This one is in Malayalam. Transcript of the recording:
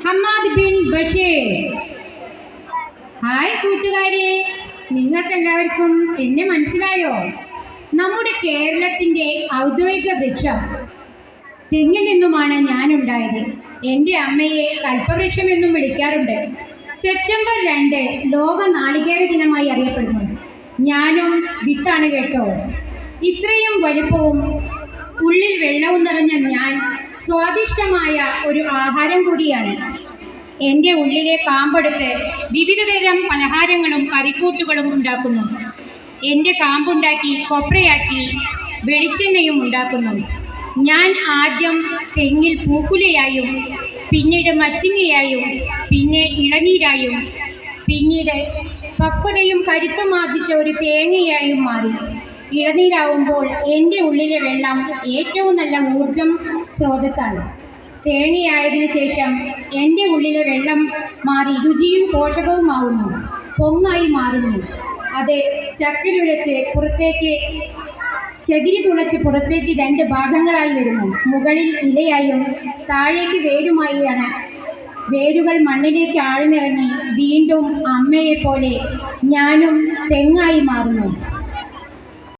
ഹമ്മാദ് ബിൻ ബഷീർ. ഹായ് കൂട്ടുകാരെ, നിങ്ങൾക്കെല്ലാവർക്കും എന്നെ മനസ്സിലായോ? നമ്മുടെ കേരളത്തിൻ്റെ ഔദ്യോഗിക വൃക്ഷം തെങ്ങിൽ നിന്നുമാണ് ഞാനുണ്ടായത്. എൻ്റെ അമ്മയെ കൽപ്പവൃക്ഷം എന്നും വിളിക്കാറുണ്ട്. സെപ്റ്റംബർ 2 ലോക നാളികേര ദിനമായി അറിയപ്പെടുന്നു. ഞാനും വിത്താണ് കേട്ടോ. ഇത്രയും വലുപ്പവും ഉള്ളിൽ വെള്ളവും നിറഞ്ഞ ഞാൻ സ്വാദിഷ്ടമായ ഒരു ആഹാരം കൂടിയാണ്. എൻ്റെ ഉള്ളിലെ കാമ്പെടുത്ത് വിവിധതരം പലഹാരങ്ങളും കറിക്കൂട്ടുകളും ഉണ്ടാക്കുന്നു. എൻ്റെ കാമ്പുണ്ടാക്കി കൊപ്രയാക്കി വെളിച്ചെണ്ണയും ഉണ്ടാക്കുന്നു. ഞാൻ ആദ്യം തെങ്ങിൽ പൂക്കുലയായും, പിന്നീട് മച്ചിങ്ങയായും, പിന്നെ ഇളനീരായും, പിന്നീട് പക്വതയും കരുത്തും ആർജിച്ച ഒരു തേങ്ങയായും മാറി. ഇളനീരാവുമ്പോൾ എൻ്റെ ഉള്ളിലെ വെള്ളം ഏറ്റവും നല്ല ഊർജം സ്രോതസ്സാണ്. തേങ്ങയായതിനു ശേഷം എൻ്റെ ഉള്ളിലെ വെള്ളം മാറി രുചിയും പോഷകവുമാവുന്നു, പൊങ്ങായി മാറുന്നു. അത് ശക്തിയുരച്ച് പുറത്തേക്ക് ചകിരി തുളച്ച് പുറത്തേക്ക് 2 ഭാഗങ്ങളായി വരുന്നു. മുകളിൽ ഇലയായും താഴേക്ക് വേരുമായാണ്. വേരുകൾ മണ്ണിലേക്ക് ആഴ്ന്നിറങ്ങി വീണ്ടും അമ്മയെപ്പോലെ ഞാനും തെങ്ങായി മാറുന്നു.